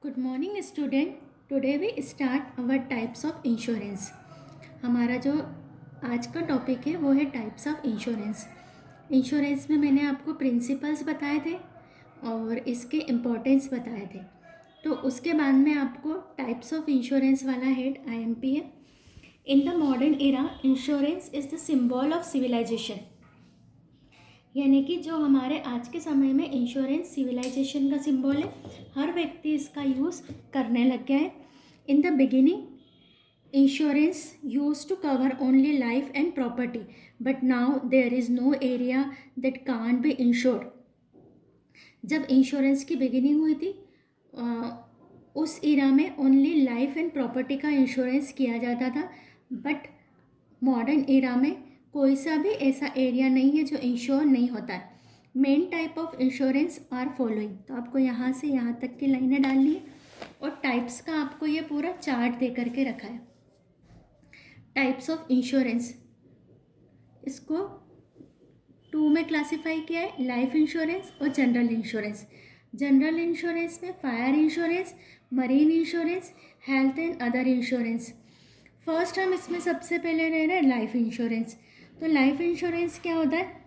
Good morning student. Today we start our types of insurance. हमारा जो आज का टॉपिक है वो है टाइप्स ऑफ इंश्योरेंस। इंश्योरेंस में मैंने आपको प्रिंसिपल्स बताए थे और इसके इम्पोर्टेंस बताए थे। तो उसके बाद में आपको टाइप्स ऑफ इंश्योरेंस वाला हेड IMP है। In the modern era insurance is the symbol of civilisation, यानी कि जो हमारे आज के समय में इंश्योरेंस सिविलाइजेशन का सिंबल है, हर व्यक्ति इसका यूज़ करने लग गया है। In the beginning insurance use to cover only life and property, but now there is no area that can't be insured. जब इंश्योरेंस की बिगिनिंग हुई थी उस इरा में ओनली लाइफ एंड प्रॉपर्टी का इंश्योरेंस किया जाता था, बट मॉडर्न एरा में कोई सा भी ऐसा एरिया नहीं है जो इंश्योर नहीं होता है। Main type of insurance are following. तो आपको यहाँ से यहाँ तक की लाइनें डालनी है और टाइप्स का आपको ये पूरा चार्ट दे करके रखा है। टाइप्स ऑफ इंश्योरेंस, इसको 2 में क्लासिफाई किया है, लाइफ इंश्योरेंस और जनरल इंश्योरेंस। जनरल इंश्योरेंस में fire insurance, marine insurance, health and other insurance. First हम इसमें सबसे पहले ले रहे हैं लाइफ इंश्योरेंस। तो लाइफ इंश्योरेंस क्या होता है?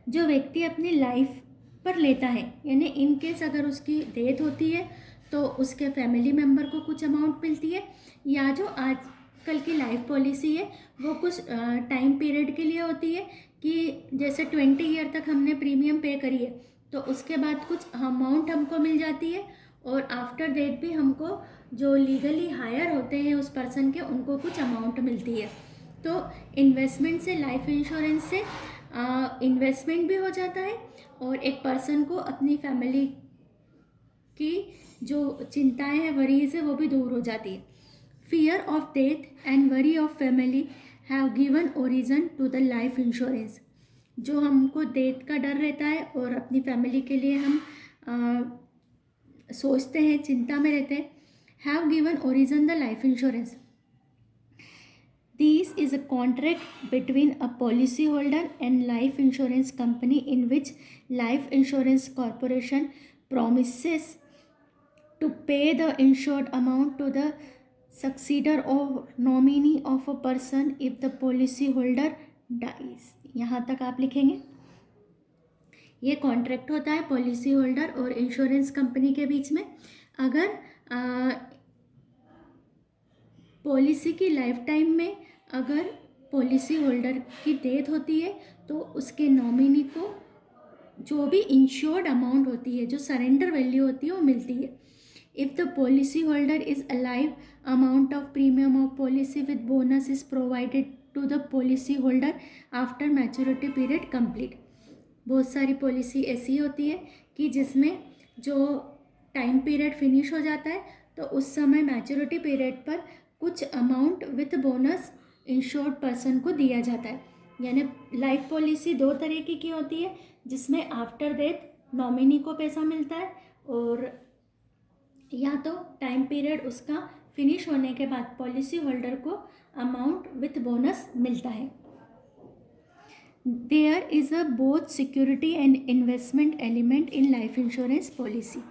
जो व्यक्ति अपनी लाइफ पर लेता है, यानी इन केस अगर उसकी डेथ होती है तो उसके फैमिली मेम्बर को कुछ अमाउंट मिलती है, या जो आजकल की लाइफ पॉलिसी है वो कुछ टाइम पीरियड के लिए होती है कि जैसे 20 ईयर तक हमने प्रीमियम पे करी है तो उसके बाद कुछ अमाउंट हमको मिल जाती है, और आफ्टर डेट भी हमको जो लीगली हायर होते हैं उस पर्सन के उनको कुछ अमाउंट मिलती है। तो इन्वेस्टमेंट से, लाइफ इंश्योरेंस से इन्वेस्टमेंट भी हो जाता है और एक पर्सन को अपनी फैमिली की जो चिंताएं हैं, वरीज है, वो भी दूर हो जाती है। Fear of death and worry of family have given origin to the life insurance. जो हमको डेथ का डर रहता है और अपनी फैमिली के लिए हम सोचते हैं, चिंता में रहते हैं, have given origin the life insurance. This is a contract between a policyholder and life insurance company in which life insurance corporation promises to pay the insured amount to the successor or nominee of a person if the policyholder dies। यहाँ तक आप लिखेंगे। ये contract होता है policy holder और insurance company के बीच में। अगर पॉलिसी की लाइफ टाइम में अगर पॉलिसी होल्डर की डेथ होती है तो उसके नॉमिनी को जो भी इंश्योर्ड अमाउंट होती है, जो सरेंडर वैल्यू होती है, वो मिलती है। If the policy holder is alive, amount of premium of policy with bonus is provided to the policy holder after maturity period complete. बहुत सारी पॉलिसी ऐसी होती है कि जिसमें जो टाइम पीरियड फिनिश हो जाता है तो उस समय मैच्योरिटी पीरियड पर कुछ amount with bonus insured person को दिया जाता है। यानी लाइफ पॉलिसी 2 तरीके की होती है, जिसमें आफ्टर डेथ नॉमिनी को पैसा मिलता है और या तो टाइम पीरियड उसका फिनिश होने के बाद पॉलिसी होल्डर को अमाउंट विथ बोनस मिलता है। There is a both security and investment element in life insurance policy.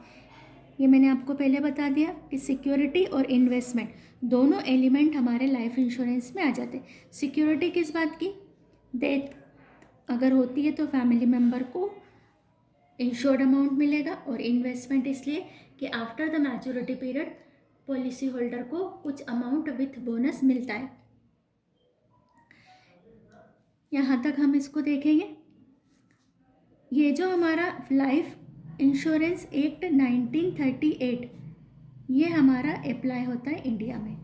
ये मैंने आपको पहले बता दिया कि सिक्योरिटी और इन्वेस्टमेंट दोनों एलिमेंट हमारे लाइफ इंश्योरेंस में आ जाते हैं। सिक्योरिटी किस बात की? डेथ अगर होती है तो फैमिली मेम्बर को इंश्योर्ड अमाउंट मिलेगा, और इन्वेस्टमेंट इसलिए कि after the maturity period policy holder को कुछ अमाउंट विथ बोनस मिलता है। यहाँ तक हम इसको देखेंगे। ये जो हमारा लाइफ इंश्योरेंस एक्ट 1938 ये हमारा अप्लाई होता है इंडिया में।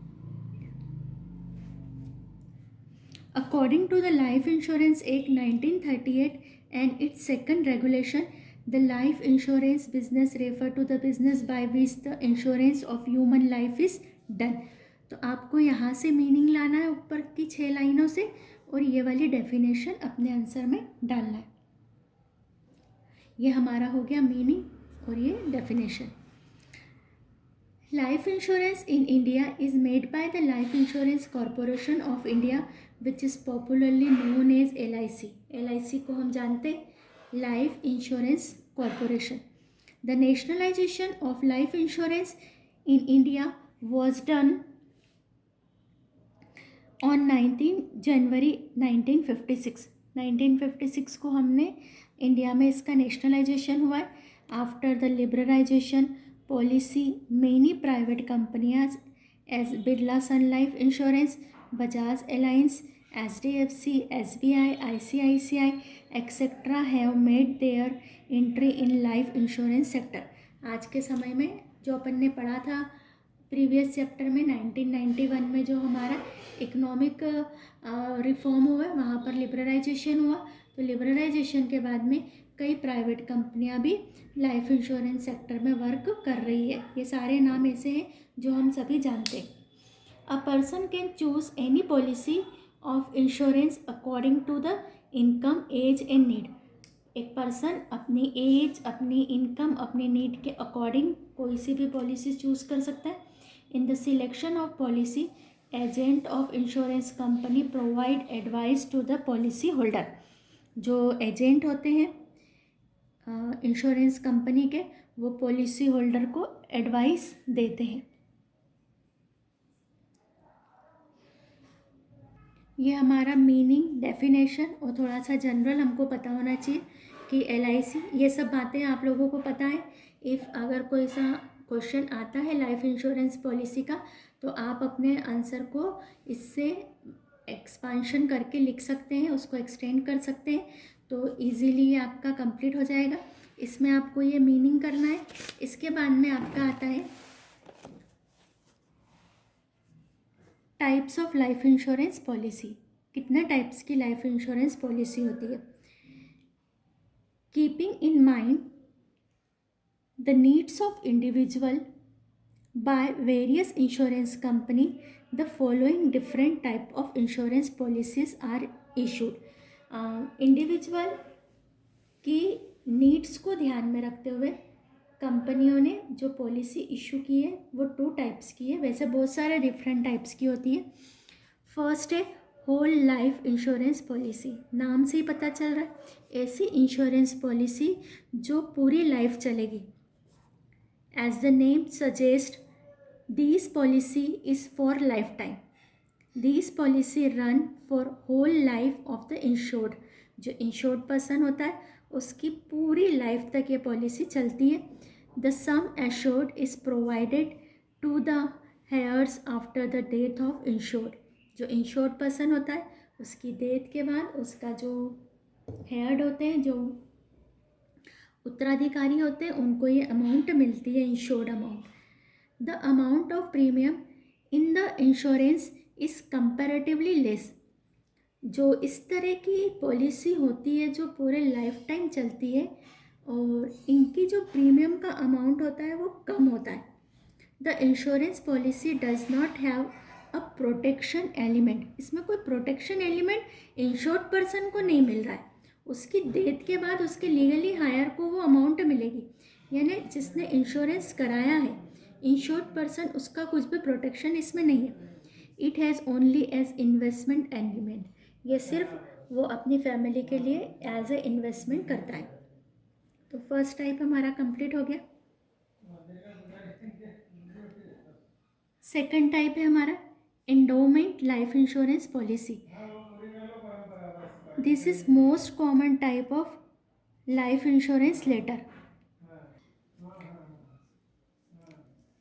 According to the life insurance act 1938 and its second regulation, the life insurance business refer to the business by which the insurance of human life is done. तो आपको यहाँ से meaning लाना है ऊपर की 6 लाइनों से, और ये वाली डेफिनेशन अपने आंसर में डालना है। ये हमारा हो गया मीनिंग और ये definition. Life insurance in India is made by the life Insurance Corporation of India which is popularly known as LIC। LIC को हम जानते हैं, Life Insurance Corporation. The nationalization of life insurance in India was done on 19 January 1956। 1956 को हमने India में इसका nationalisation हुआ है। After the liberalisation policy many private companies as Birla Sun Life Insurance, Bajaj Allianz, HDFC, SBI, ICICI etcetera have made their entry in life insurance sector. आज के समय में जो अपन ने पढ़ा था प्रीवियस चैप्टर में 1991 में जो हमारा इकोनॉमिक रिफॉर्म हुआ वहाँ पर लिबरलाइजेशन हुआ, तो लिबरलाइजेशन के बाद में कई प्राइवेट कंपनियाँ भी लाइफ इंश्योरेंस सेक्टर में वर्क कर रही है। ये सारे नाम ऐसे हैं जो हम सभी जानते हैं। A person can choose any policy of insurance according to the income, age and need. एक पर्सन अपनी एज, अपनी इनकम, अपनी नीड के अकॉर्डिंग कोई सी भी पॉलिसी चूज़ कर सकता है। In the selection of policy agent of insurance company provide advice to the policy holder. जो एजेंट होते हैं इंश्योरेंस कंपनी के, वो पॉलिसी होल्डर को एडवाइस देते हैं। ये हमारा मीनिंग, डेफिनेशन और थोड़ा सा जनरल हमको पता होना चाहिए कि LIC, ये सब बातें आप लोगों को पता है। इफ़ अगर कोई सा क्वेश्चन आता है लाइफ इंश्योरेंस पॉलिसी का, तो आप अपने आंसर को इससे एक्सपांशन करके लिख सकते हैं, उसको एक्सटेंड कर सकते हैं, तो इजीली ये आपका कंप्लीट हो जाएगा। इसमें आपको ये मीनिंग करना है। इसके बाद में आपका आता है types of life insurance policy. कितने टाइप्स की लाइफ इंश्योरेंस पॉलिसी होती है। Keeping in mind the needs of individual by various insurance company, the following different type of insurance policies are issued. Individual की नीड्स को ध्यान में रखते हुए कंपनियों ने जो पॉलिसी इशू की है वो 2 टाइप्स की है। वैसे बहुत सारे डिफरेंट टाइप्स की होती है। फर्स्ट है होल लाइफ इंश्योरेंस पॉलिसी। नाम से ही पता चल रहा है, ऐसी इंश्योरेंस पॉलिसी जो पूरी लाइफ चलेगी। As the name suggest, this policy is for life time. This policy run for whole life of the insured. जो इंश्योर्ड पर्सन होता है उसकी पूरी लाइफ तक ये पॉलिसी चलती है। The sum assured is provided to the heirs after the death of insured. जो इंश्योर्ड पर्सन होता है उसकी डेथ के बाद उसका जो हेयर्ड होते हैं, जो उत्तराधिकारी होते हैं, उनको ये अमाउंट मिलती है, insured amount. The amount of premium in the insurance is comparatively less. जो इस तरह की पॉलिसी होती है जो पूरे लाइफ टाइम चलती है और इनकी जो प्रीमियम का अमाउंट होता है वो कम होता है। The insurance policy does not have a protection element. इसमें कोई प्रोटेक्शन एलिमेंट इंश्योर्ड पर्सन को नहीं मिल रहा है। उसकी डेथ के बाद उसके लीगली हायर को वो अमाउंट मिलेगी, यानी जिसने इंश्योरेंस कराया है इंश्योर्ड पर्सन, उसका कुछ भी प्रोटेक्शन इसमें नहीं है। It has only as investment element. ये सिर्फ वो अपनी फैमिली के लिए एज ए इन्वेस्टमेंट करता है। तो फर्स्ट टाइप हमारा कंप्लीट हो गया। सेकंड टाइप है हमारा endowment life insurance policy. This is most common type of life insurance letter.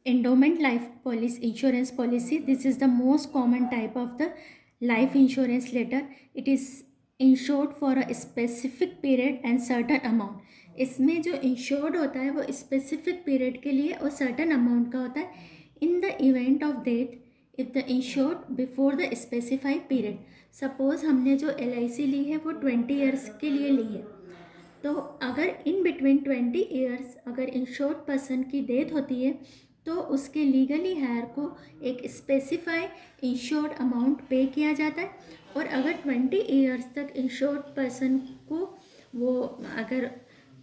Endowment life policy, insurance policy, this is the most common type of the life insurance letter. It is insured for a specific period and certain amount. इसमें जो insured होता है वो specific period के लिए और certain amount का होता है। In the event of death if the insured before the specified period. Suppose हमने जो LIC ली है वो 20 ईयर्स के लिए ली है, तो अगर इन बिटवीन 20 ईयर्स अगर इंश्योर्ड पर्सन की डेथ होती है तो उसके लीगली हायर को एक स्पेसिफाई इंश्योर्ड अमाउंट पे किया जाता है। और अगर 20 ईयर्स तक इंश्योर्ड पर्सन को वो अगर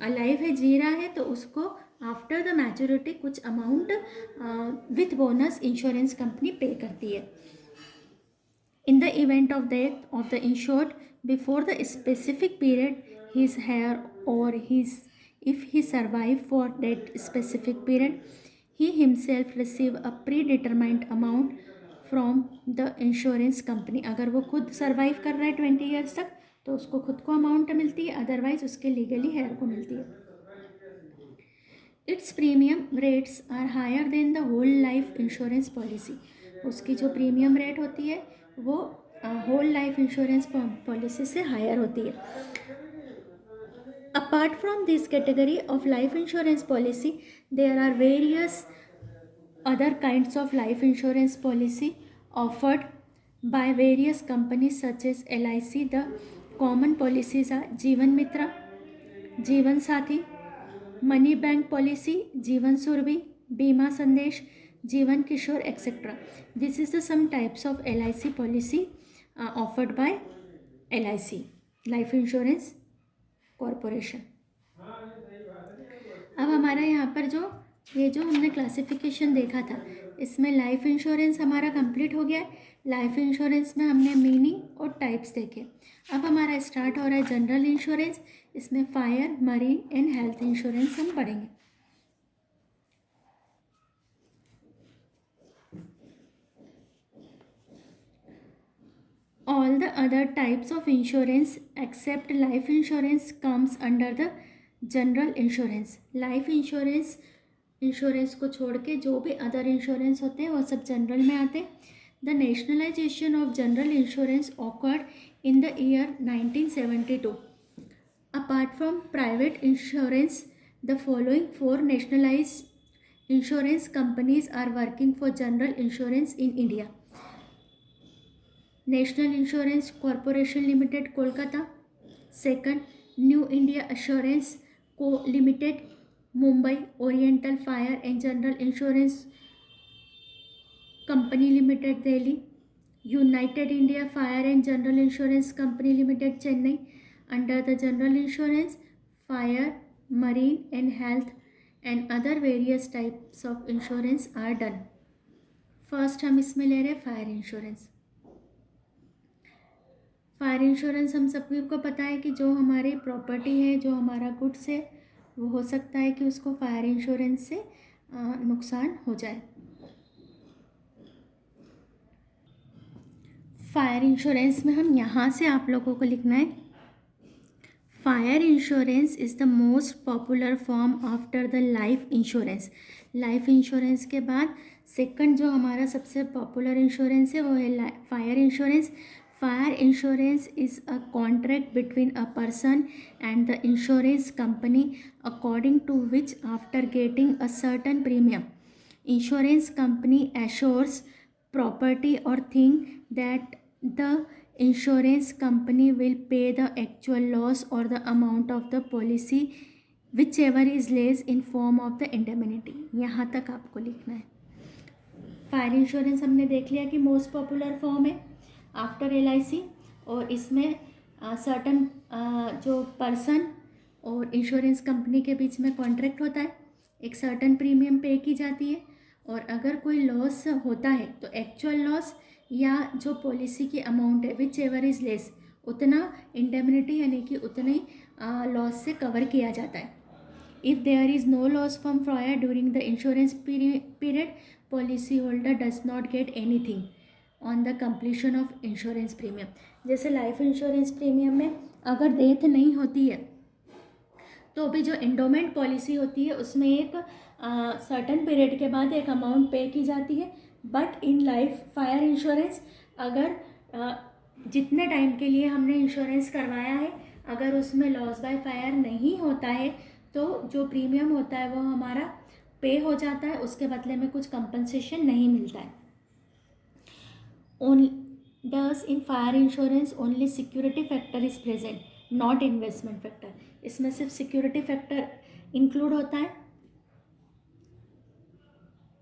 अलाइव है, जी रहा है, तो उसको आफ्टर द मैच्योरिटी कुछ amount with bonus insurance company पे करती है। In the event of death of the insured before the specific period, his heir or his If he survive for that specific period, he himself receive a predetermined amount from the insurance company. अगर वो खुद survive कर रहा है 20 years तक तो उसको खुद को अमाउंट मिलती है, अदरवाइज उसके लीगली हेयर को मिलती है. Its premium rates are higher than the whole life insurance policy. उसकी जो प्रीमियम रेट होती है वो होल लाइफ इंश्योरेंस पॉलिसी से हायर होती है. Apart from this category of life insurance policy there are various other kinds of life insurance policy offered by various companies such as LIC. The common policies are Jeevan Mitra, Jeevan Sathi, Money Bank Policy, Jeevan Surbi, Bima Sandesh, Jeevan Kishore, etc. This is the some types of LIC policy offered by LIC, Life Insurance Corporation. अब हमारा यहाँ पर ये जो हमने classification देखा था इसमें लाइफ इंश्योरेंस हमारा कंप्लीट हो गया है. लाइफ इंश्योरेंस में हमने मीनिंग और टाइप्स देखे. अब हमारा स्टार्ट हो रहा है जनरल इंश्योरेंस. इसमें fire, marine and health insurance हम पढ़ेंगे. All the other types of insurance except life insurance comes under the general insurance. Life insurance को छोड़ के जो भी अदर इंश्योरेंस होते हैं वो सब जनरल में आते हैं. The nationalisation of general insurance occurred in the year 1972. Apart from private insurance the following 4 nationalised insurance companies are working for general insurance in India. National Insurance Corporation Limited Kolkata. Second, New India Assurance Co Limited Mumbai. Oriental Fire and General Insurance Company Limited Delhi. United India Fire and General Insurance Company Limited Chennai. Under the general insurance fire, marine and health and other various types of insurance are done. First हम इसमें ले रहे हैं fire insurance. Fire insurance हम सबको पता है कि जो हमारी प्रॉपर्टी है, जो हमारा गुड्स है, वो हो सकता है कि उसको फायर इंश्योरेंस से नुकसान हो जाए. फायर इंश्योरेंस में हम यहाँ से आप लोगों को लिखना है fire insurance is the most popular form after the life insurance. Life insurance के बाद सेकंड जो हमारा सबसे पॉपुलर इंश्योरेंस है वो है fire insurance. Fire insurance is a contract between a person and the insurance company according to which after getting a certain premium, insurance company assures property or thing that the insurance company will pay the actual loss or the amount of the policy whichever is less in form of the indemnity. यहाँ तक आपको लिखना है. Fire insurance हमने देख लिया कि most popular form है आफ्टर LIC और इसमें सर्टन जो पर्सन और इंश्योरेंस कंपनी के बीच में कॉन्ट्रैक्ट होता है. एक सर्टन प्रीमियम पे की जाती है और अगर कोई लॉस होता है तो एक्चुअल लॉस या जो पॉलिसी की अमाउंट है विच एवर इज़ लेस उतना इंडेमनिटी यानी कि उतने लॉस से कवर किया जाता है. If there is no loss from fire during the insurance period policy holder does not get anything on the completion of insurance premium. जैसे लाइफ इंश्योरेंस प्रीमियम में अगर डेथ नहीं होती है तो भी जो एंडोमेंट पॉलिसी होती है उसमें एक सर्टन पीरियड के बाद एक अमाउंट पे की जाती है. But in life fire insurance अगर जितने टाइम के लिए हमने इंश्योरेंस करवाया है अगर उसमें लॉस बाय फायर नहीं होता है तो जो प्रीमियम होता है वो हमारा पे हो जाता है, उसके बदले में कुछ कंपनसेशन नहीं मिलता है. Thus in fire insurance only security factor is present, not investment factor. इसमें सिर्फ सिक्योरिटी फैक्टर इंक्लूड होता है.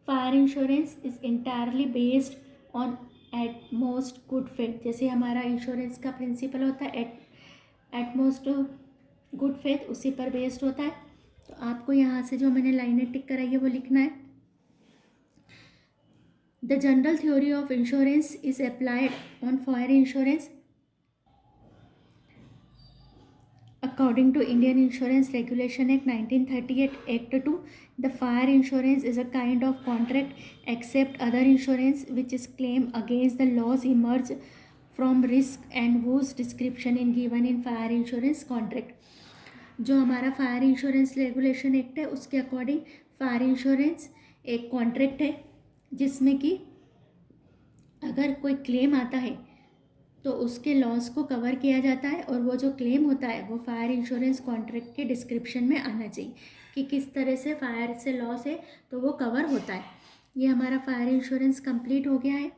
Fire insurance is entirely based on utmost good faith. जैसे हमारा इंश्योरेंस का प्रिंसिपल होता है एटमोस्ट गुड फेथ, उसी पर बेस्ड होता है. तो आपको यहाँ से जो मैंने लाइनें टिक कराई है वो लिखना है. The general theory of insurance is applied on fire insurance. A According to Indian Insurance Regulation Act 1938 Act 2, the fire insurance is a kind of contract except other insurance which is claim against the loss emerge from risk and whose description is given in fire insurance contract. जो हमारा fire insurance regulation act है उसके according fire insurance एक contract है जिसमें कि अगर कोई क्लेम आता है तो उसके लॉस को कवर किया जाता है और वो जो क्लेम होता है वो फायर इंश्योरेंस कॉन्ट्रैक्ट के डिस्क्रिप्शन में आना चाहिए कि किस तरह से फायर से लॉस है तो वो कवर होता है। ये हमारा फायर इंश्योरेंस कंप्लीट हो गया है।